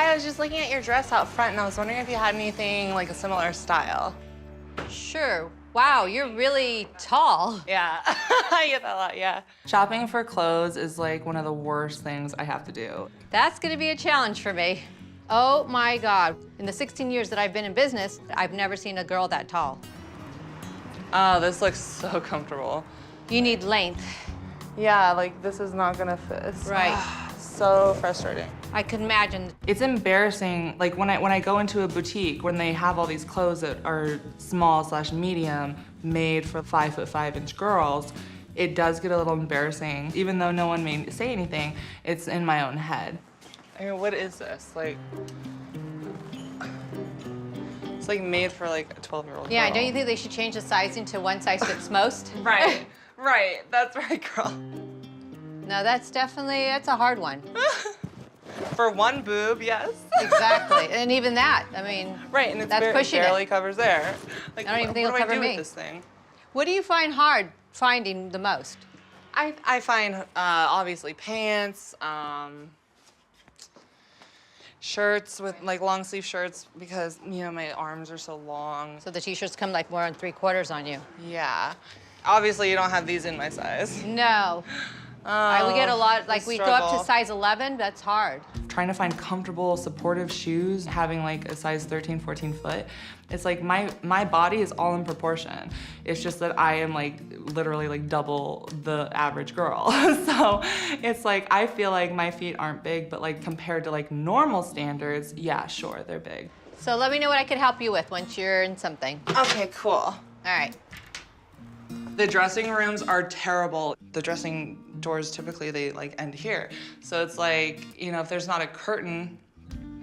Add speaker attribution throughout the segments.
Speaker 1: Hi, I was just looking at your dress out front, and I was wondering if you had anything like a similar style.
Speaker 2: Sure. Wow, you're really tall.
Speaker 1: Yeah, I get that a lot, yeah.
Speaker 3: Shopping for clothes is like one of the worst things I have to do.
Speaker 2: That's gonna be a challenge for me. Oh my God. In the 16 years that I've been in business, I've never seen a girl that tall.
Speaker 1: Oh, this looks so comfortable.
Speaker 2: You need length.
Speaker 1: Yeah, like this is not gonna fit.
Speaker 2: Right.
Speaker 1: So frustrating.
Speaker 2: I can imagine.
Speaker 3: It's embarrassing, like when I go into a boutique, when they have all these clothes that are small/medium, made for 5'5" girls, it does get a little embarrassing. Even though no one may say anything, it's in my own head.
Speaker 1: I mean, what is this? Like, it's like made for like a 12-year-old
Speaker 2: Yeah,
Speaker 1: girl.
Speaker 2: don't you think they should change the sizing to one size fits most?
Speaker 1: Right, right, that's right, girl.
Speaker 2: No, that's a hard one.
Speaker 1: For one boob, yes.
Speaker 2: Exactly, and even that, I mean,
Speaker 1: Right, and it's
Speaker 2: that's pushing
Speaker 1: barely
Speaker 2: it.
Speaker 1: covers there. Like,
Speaker 2: I don't even think
Speaker 1: what
Speaker 2: it'll
Speaker 1: do I
Speaker 2: cover
Speaker 1: do
Speaker 2: me.
Speaker 1: with this thing?
Speaker 2: What do you find hard finding the most?
Speaker 1: I find, obviously, pants, shirts with, like, long sleeve shirts because, you know, my arms are so long.
Speaker 2: So the t-shirts come like more on 3/4 on you.
Speaker 1: Yeah. Obviously, you don't have these in my size.
Speaker 2: No. We get a lot, like we go up to size 11, that's hard.
Speaker 3: Trying to find comfortable, supportive shoes, having like a size 13, 14 foot. It's like my body is all in proportion. It's just that I am like literally like double the average girl. So it's like, I feel like my feet aren't big, but like compared to like normal standards, yeah, sure, they're big.
Speaker 2: So let me know what I can help you with once you're in something.
Speaker 1: Okay, cool.
Speaker 2: All right.
Speaker 1: The dressing rooms are terrible. The dressing doors, typically, they like end here. So it's like, you know, if there's not a curtain,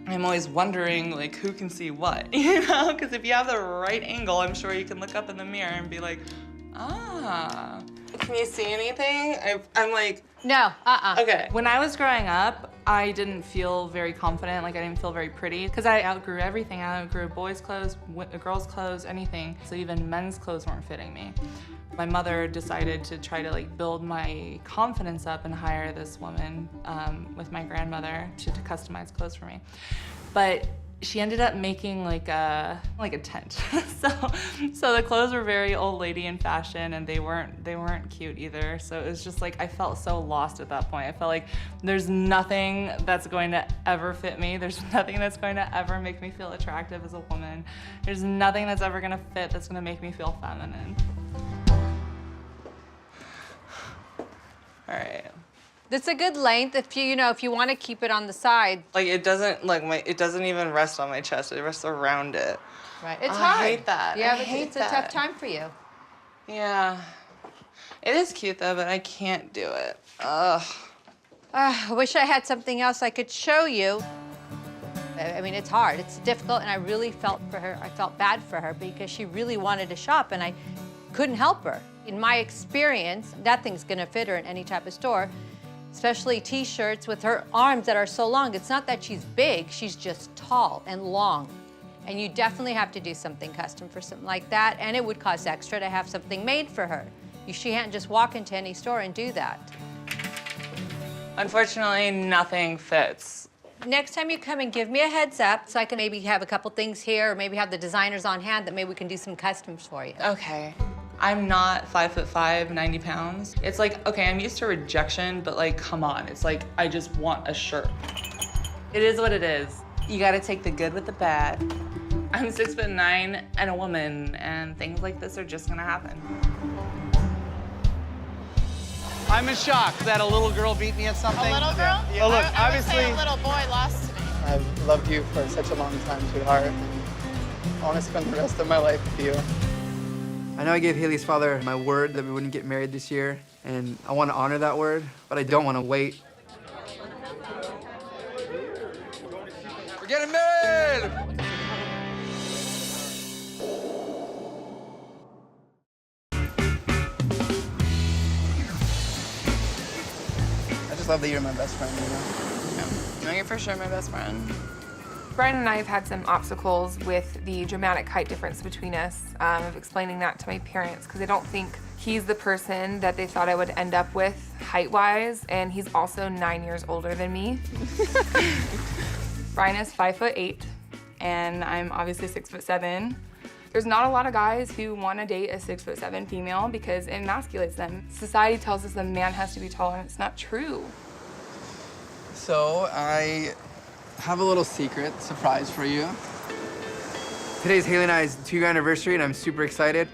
Speaker 1: I'm always wondering like who can see what, you know? Because if you have the right angle, I'm sure you can look up in the mirror and be like, ah. Can you see anything? I'm like,
Speaker 2: No,
Speaker 1: okay.
Speaker 3: When I was growing up, I didn't feel very confident, like I didn't feel very pretty, because I outgrew everything. I outgrew boys' clothes, girls' clothes, anything. So even men's clothes weren't fitting me. My mother decided to try to like build my confidence up and hire this woman with my grandmother to customize clothes for me. But she ended up making like a tent. so the clothes were very old lady in fashion, and they weren't cute either. So it was just like I felt so lost at that point. I felt like there's nothing that's going to ever fit me. There's nothing that's going to ever make me feel attractive as a woman. There's nothing that's ever gonna fit that's gonna make me feel feminine. All right.
Speaker 2: That's a good length if you want to keep it on the side.
Speaker 1: Like it doesn't even rest on my chest. It rests around it.
Speaker 2: Right. It's
Speaker 1: Oh,
Speaker 2: hard.
Speaker 1: I hate that.
Speaker 2: Yeah,
Speaker 1: I
Speaker 2: but
Speaker 1: hate
Speaker 2: it's a
Speaker 1: that.
Speaker 2: tough time for you.
Speaker 1: Yeah. It is cute though, but I can't do it. Ugh.
Speaker 2: I wish I had something else I could show you. I mean, it's hard. It's difficult, and I really felt for her. I felt bad for her because she really wanted to shop, and I couldn't help her. In my experience, nothing's gonna fit her in any type of store, especially t-shirts with her arms that are so long. It's not that she's big, she's just tall and long. And you definitely have to do something custom for something like that, and it would cost extra to have something made for her. She can't just walk into any store and do that.
Speaker 1: Unfortunately, nothing fits.
Speaker 2: Next time you come and give me a heads up so I can maybe have a couple things here or maybe have the designers on hand that maybe we can do some customs for you.
Speaker 1: Okay. I'm not 5'5", 90 pounds. It's like, okay, I'm used to rejection, but like, come on. It's like, I just want a shirt. It is what it is. You gotta take the good with the bad. I'm 6'9" and a woman, and things like this are just gonna happen.
Speaker 4: I'm in shock that a little girl beat me at something.
Speaker 5: A little girl?
Speaker 4: Yeah. Oh, look,
Speaker 5: I would
Speaker 4: obviously.
Speaker 5: say a little boy lost to me.
Speaker 6: I've loved you for such a long time, sweetheart. I want to spend the rest of my life with you. I know I gave Heileigh's father my word that we wouldn't get married this year, and I want to honor that word, but I don't want to wait.
Speaker 4: We're getting married!
Speaker 6: I just love that you're my best friend, you know?
Speaker 1: No, you're for sure my best friend.
Speaker 7: Brian and I have had some obstacles with the dramatic height difference between us, of explaining that to my parents, because I don't think he's the person that they thought I would end up with height-wise, and he's also 9 years older than me. Brian is 5'8", and I'm obviously 6'7". There's not a lot of guys who want to date a 6'7" female because it emasculates them. Society tells us a man has to be taller, and it's not true.
Speaker 6: So I have a little secret surprise for you. Today's Heileigh and I's 2-year anniversary, and I'm super excited.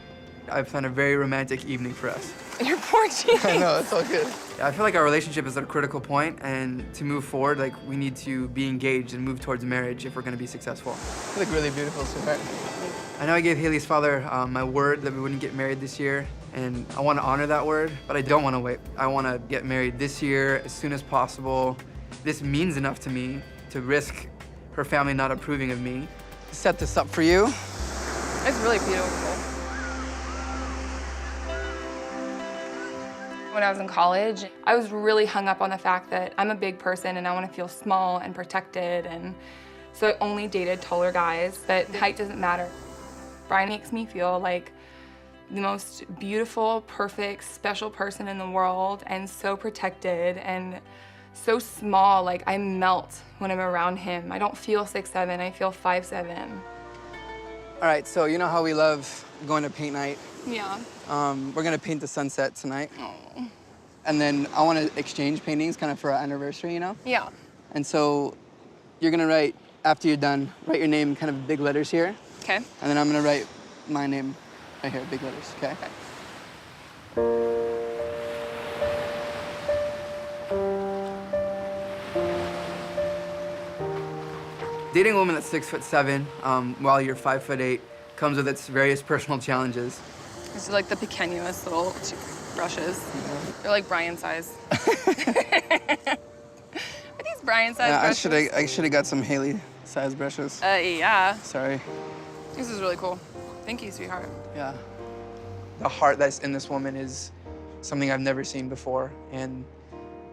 Speaker 6: I've planned a very romantic evening for us.
Speaker 7: You're poor cheese.
Speaker 6: I know, it's all good. I feel like our relationship is at a critical point, and to move forward, like, we need to be engaged and move towards marriage if we're gonna be successful.
Speaker 4: You look really beautiful, sweetheart.
Speaker 6: I know I gave Heileigh's father my word that we wouldn't get married this year, and I want to honor that word, but I don't want to wait. I want to get married this year, as soon as possible. This means enough to me to risk her family not approving of me.
Speaker 4: Set this up for you.
Speaker 7: It's really beautiful. When I was in college, I was really hung up on the fact that I'm a big person and I want to feel small and protected, and so I only dated taller guys, but height doesn't matter. Brian makes me feel like the most beautiful, perfect, special person in the world, and so protected and so small. Like, I melt when I'm around him. I don't feel 6'7", I feel 5'7".
Speaker 6: All right, so you know how we love going to paint night?
Speaker 7: Yeah.
Speaker 6: We're gonna paint the sunset tonight.
Speaker 7: Oh.
Speaker 6: And then I want to exchange paintings kind of for our anniversary, you know?
Speaker 7: Yeah.
Speaker 6: And so you're gonna write, after you're done, write your name kind of big letters here.
Speaker 7: Okay.
Speaker 6: And then I'm gonna write my name right here, big letters, okay? Dating a woman that's 6'7" while you're 5'8" comes with its various personal challenges.
Speaker 7: These are like the pequeños little brushes. They're like Brian size. Are these Brian size brushes?
Speaker 6: I should have got some Heileigh size brushes.
Speaker 7: Yeah.
Speaker 6: Sorry.
Speaker 7: This is really cool. Thank you, sweetheart.
Speaker 6: Yeah. The heart that's in this woman is something I've never seen before, and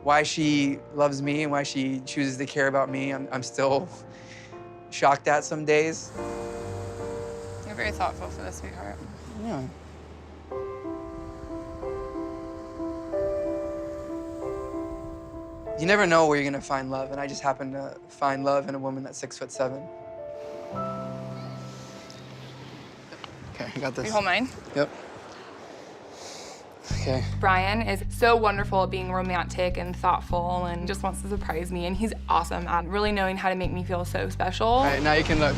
Speaker 6: why she loves me and why she chooses to care about me, I'm still shocked at some days.
Speaker 7: You're very thoughtful for this, sweetheart.
Speaker 6: Yeah. You never know where you're gonna find love, and I just happened to find love in a woman that's 6'7". Okay, I got this.
Speaker 7: You hold mine?
Speaker 6: Yep. Okay.
Speaker 7: Brian is so wonderful at being romantic and thoughtful and just wants to surprise me, and he's awesome at really knowing how to make me feel so special.
Speaker 6: All right, now you can look.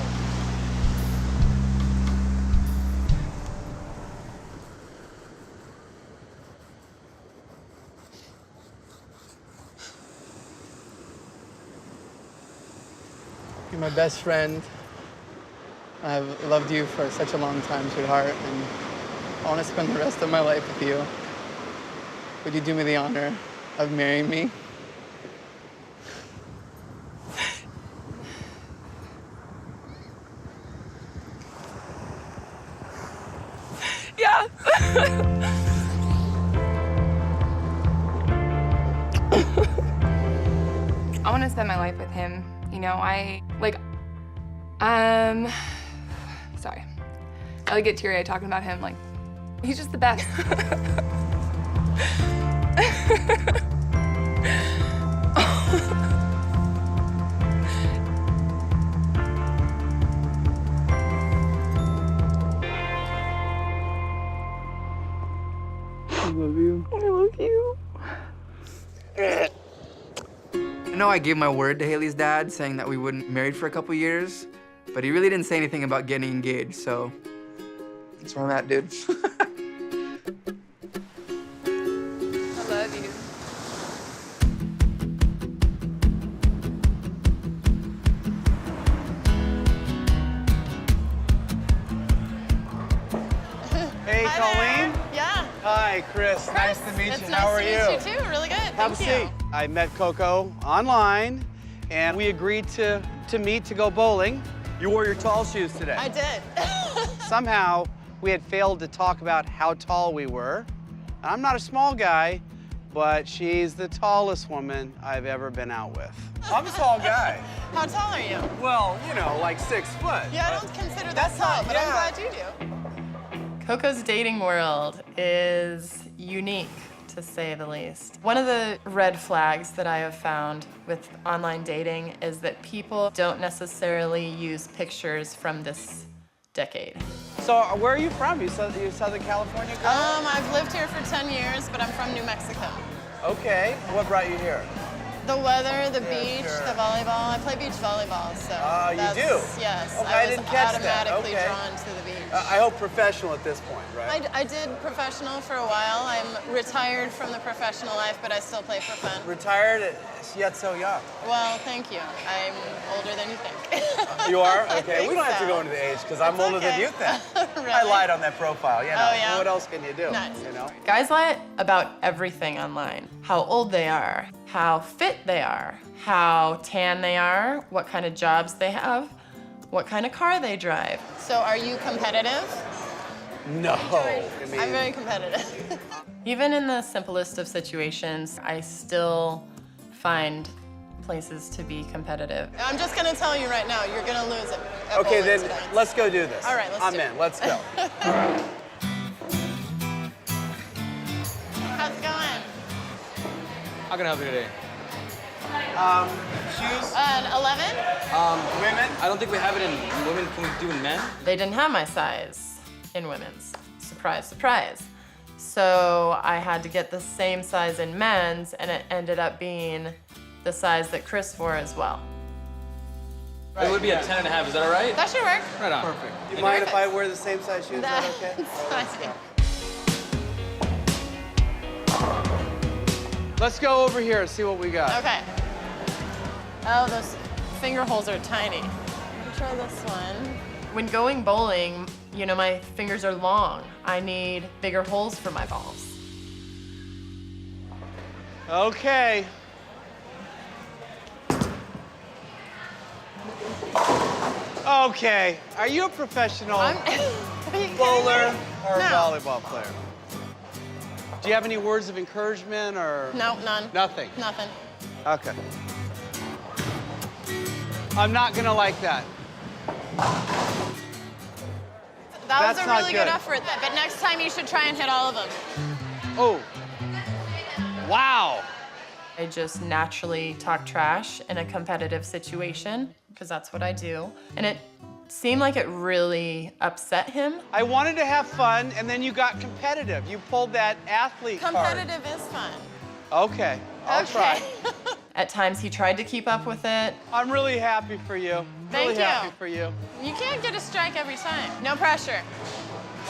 Speaker 6: You're my best friend. I've loved you for such a long time, sweetheart, and I want to spend the rest of my life with you. Would you do me the honor of marrying me?
Speaker 7: Yeah. I want to spend my life with him. You know, sorry. I get teary-eyed talking about him. Like, he's just the best.
Speaker 6: I love you.
Speaker 7: I love you.
Speaker 6: I know I gave my word to Heileigh's dad, saying that we wouldn't be married for a couple years, but he really didn't say anything about getting engaged, so that's where I'm at, dude.
Speaker 7: I love you.
Speaker 4: Hey, Coleen.
Speaker 5: Yeah.
Speaker 4: Hi, Chris. Nice to meet
Speaker 5: It's
Speaker 4: you.
Speaker 5: nice
Speaker 4: How are
Speaker 5: to
Speaker 4: you?
Speaker 5: meet you too. Really good.
Speaker 4: Have a
Speaker 5: Thank you.
Speaker 4: seat. I met Coco online, and we agreed to meet to go bowling. You wore your tall shoes today.
Speaker 5: I did.
Speaker 4: Somehow, we had failed to talk about how tall we were. I'm not a small guy, but she's the tallest woman I've ever been out with. I'm a tall guy.
Speaker 5: How tall are you?
Speaker 4: Well, you know, like 6 foot.
Speaker 5: Yeah, I don't consider that
Speaker 4: That's
Speaker 5: tall,
Speaker 4: not-
Speaker 5: but
Speaker 4: yeah.
Speaker 5: I'm glad you do.
Speaker 8: Coco's dating world is unique to say the least. One of the red flags that I have found with online dating is that people don't necessarily use pictures from this decade.
Speaker 4: So where are you from? You Southern California girl?
Speaker 5: I've lived here for 10 years, but I'm from New Mexico.
Speaker 4: Okay. What brought you here?
Speaker 5: The weather, the beach,
Speaker 4: sure.
Speaker 5: the volleyball. I play beach volleyball, so.
Speaker 4: You do?
Speaker 5: Yes.
Speaker 4: Okay, I didn't catch that.
Speaker 5: automatically
Speaker 4: Okay.
Speaker 5: drawn to the beach.
Speaker 4: I hope professional at this point, right?
Speaker 5: I did professional for a while. I'm retired from the professional life, but I still play for fun.
Speaker 4: Retired, yet so young.
Speaker 5: Well, thank you. I'm older than you think.
Speaker 4: You are?
Speaker 5: I
Speaker 4: Okay.
Speaker 5: think
Speaker 4: We don't have to
Speaker 5: so.
Speaker 4: go into the age because I'm
Speaker 5: It's
Speaker 4: older than
Speaker 5: okay.
Speaker 4: you think.
Speaker 5: Really?
Speaker 4: I lied on that profile. You know.
Speaker 5: Oh, yeah?
Speaker 4: What else can you do?
Speaker 5: Nice.
Speaker 4: You know.
Speaker 8: Guys lie about everything online. How old they are, how fit they are, how tan they are, what kind of jobs they have, what kind of car they drive.
Speaker 5: So are you competitive?
Speaker 4: No. I mean,
Speaker 5: I'm very competitive.
Speaker 8: Even in the simplest of situations, I still find places to be competitive.
Speaker 5: I'm just gonna tell you right now, you're gonna lose it. at
Speaker 4: okay,
Speaker 5: bowling
Speaker 4: then
Speaker 5: tonight.
Speaker 4: let's go do this.
Speaker 5: All right, let's
Speaker 4: I'm
Speaker 5: do it.
Speaker 4: in. Let's go.
Speaker 5: How's it going?
Speaker 9: How can I help you today?
Speaker 4: Shoes.
Speaker 5: 11?
Speaker 4: Women.
Speaker 9: I don't think we have it in women. Can we do in men?
Speaker 8: They didn't have my size in women's. Surprise, surprise. So I had to get the same size in men's, and it ended up being the size that Chris wore as well.
Speaker 9: It would be a 10 and a half. Is that all right?
Speaker 5: That should work.
Speaker 9: Right on.
Speaker 4: Perfect. Do you mind if I wear the same size shoes? Is that okay?
Speaker 5: That's fine.
Speaker 4: Let's go over here and see what we got.
Speaker 5: Okay. Oh, those finger holes are tiny. Let me try this one.
Speaker 8: When going bowling, you know, my fingers are long. I need bigger holes for my balls.
Speaker 4: Okay. Okay. Are you a professional
Speaker 5: Are you kidding
Speaker 4: bowler
Speaker 5: me?
Speaker 4: or a
Speaker 5: No.
Speaker 4: volleyball player? Do you have any words of encouragement or?
Speaker 5: No, none.
Speaker 4: Nothing.
Speaker 5: Nothing.
Speaker 4: Okay. I'm not gonna like that.
Speaker 5: That was
Speaker 4: That's
Speaker 5: a
Speaker 4: not
Speaker 5: really
Speaker 4: good.
Speaker 5: good effort, but next time you should try and hit all of them.
Speaker 4: Oh. Wow.
Speaker 8: I just naturally talk trash in a competitive situation, because that's what I do. And it seemed like it really upset him.
Speaker 4: I wanted to have fun, and then you got competitive. You pulled that athlete card.
Speaker 5: Competitive is fun.
Speaker 4: Okay, I'll try.
Speaker 8: At times he tried to keep up with it.
Speaker 4: I'm really happy for you.
Speaker 5: Thank
Speaker 4: really
Speaker 5: you.
Speaker 4: happy for you.
Speaker 5: You can't get a strike every time. No pressure.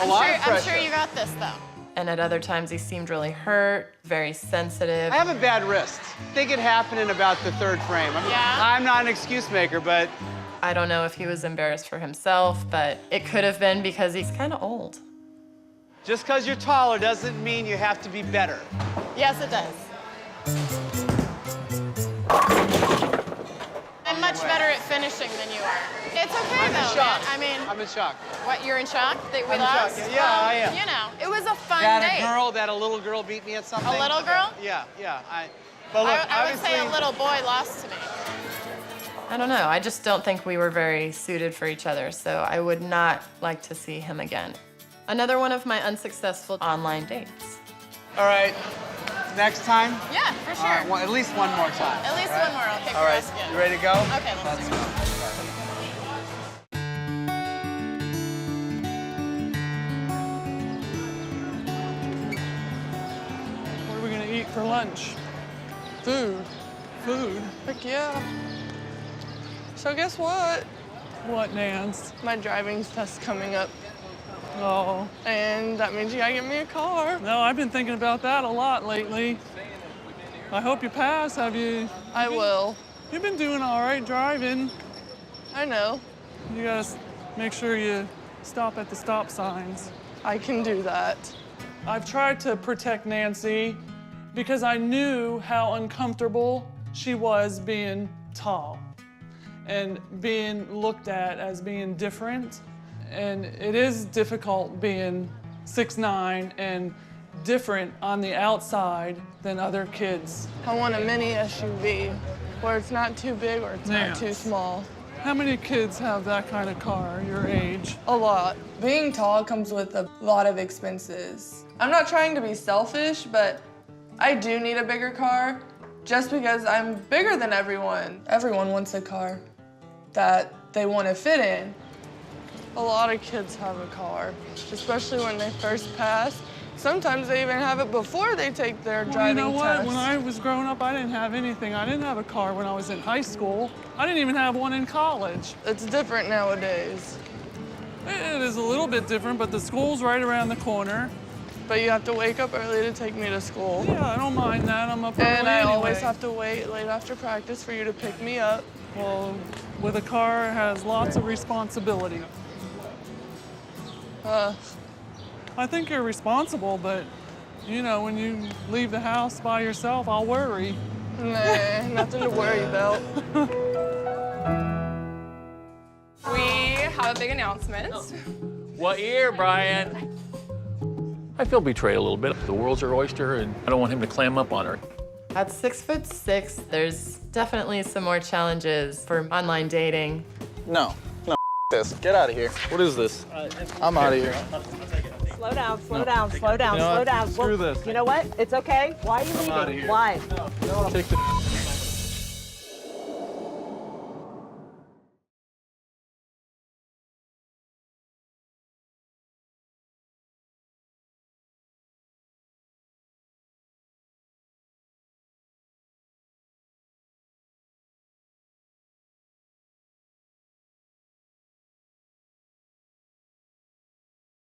Speaker 4: A lot of
Speaker 5: I'm
Speaker 4: pressure.
Speaker 5: sure you got this, though.
Speaker 8: And at other times he seemed really hurt, very sensitive.
Speaker 4: I have a bad wrist. I think it happened in about the third frame.
Speaker 5: Yeah?
Speaker 4: I'm not an excuse maker, but
Speaker 8: I don't know if he was embarrassed for himself, but it could have been because he's kind of old.
Speaker 4: just because you're taller doesn't mean you have to be better.
Speaker 5: Yes, it does. I'm much better at finishing than you are. It's okay,
Speaker 4: I'm in
Speaker 5: though,
Speaker 4: shock.
Speaker 5: man. I mean,
Speaker 4: I'm in shock.
Speaker 5: what, you're in shock that we
Speaker 4: I'm in
Speaker 5: lost?
Speaker 4: shock. Yeah, I am.
Speaker 5: You know, it was a fun
Speaker 4: That
Speaker 5: day.
Speaker 4: a little girl beat me at something.
Speaker 5: A little girl?
Speaker 4: Yeah. But look,
Speaker 5: I would say a
Speaker 4: obviously-
Speaker 5: little boy lost to me.
Speaker 8: I don't know. I just don't think we were very suited for each other, so I would not like to see him again. Another one of my unsuccessful online dates.
Speaker 4: All right. Next time?
Speaker 5: Yeah, for sure.
Speaker 4: All right, at least one more time.
Speaker 5: At least
Speaker 4: right?
Speaker 5: one more. I'll kick
Speaker 4: All
Speaker 5: your
Speaker 4: right.
Speaker 5: ass again.
Speaker 4: You ready to go?
Speaker 5: Okay, let's do it.
Speaker 10: What are we gonna eat for lunch? Food. Food?
Speaker 11: Heck yeah. So guess what?
Speaker 10: What, Nance?
Speaker 11: My driving test's coming up,
Speaker 10: Oh.
Speaker 11: and that means you gotta get me a car.
Speaker 10: No, I've been thinking about that a lot lately. I hope you pass. Have you?
Speaker 11: I will.
Speaker 10: You've been doing all right driving.
Speaker 11: I know.
Speaker 10: You gotta make sure you stop at the stop signs.
Speaker 11: I can do that.
Speaker 10: I've tried to protect Nancy because I knew how uncomfortable she was being tall and being looked at as being different. And it is difficult being 6'9" and different on the outside than other kids.
Speaker 11: I want a mini SUV where it's not too big or it's not too small.
Speaker 10: How many kids have that kind of car your age?
Speaker 11: A lot. Being tall comes with a lot of expenses. I'm not trying to be selfish, but I do need a bigger car just because I'm bigger than everyone. Everyone wants a car that they want to fit in. A lot of kids have a car, especially when they first pass. Sometimes they even have it before they take their driving
Speaker 10: test. You know what?
Speaker 11: test.
Speaker 10: When I was growing up, I didn't have anything. I didn't have a car when I was in high school. I didn't even have one in college.
Speaker 11: It's different nowadays.
Speaker 10: It is a little bit different, but the school's right around the corner.
Speaker 11: But you have to wake up early to take me to school.
Speaker 10: Yeah, I don't mind that. I'm up early
Speaker 11: And I
Speaker 10: anyway.
Speaker 11: always have to wait late after practice for you to pick me up.
Speaker 10: Well, with a car, it has lots of responsibility. I think you're responsible, but, you know, when you leave the house by yourself, I'll worry.
Speaker 11: Nah, nothing to worry about.
Speaker 7: We have a big announcement.
Speaker 9: What year, Brian? I feel betrayed a little bit. The world's her oyster, and I don't want him to clam up on her.
Speaker 8: At 6'6", there's definitely some more challenges for online dating.
Speaker 12: No, this. Get out of here.
Speaker 9: What is this?
Speaker 12: I'm out of here.
Speaker 13: Slow down, slow down, slow down, slow down.
Speaker 12: Screw this.
Speaker 13: You know what? It's okay. Why are you leaving?
Speaker 12: outta here.
Speaker 13: Why?
Speaker 12: Take the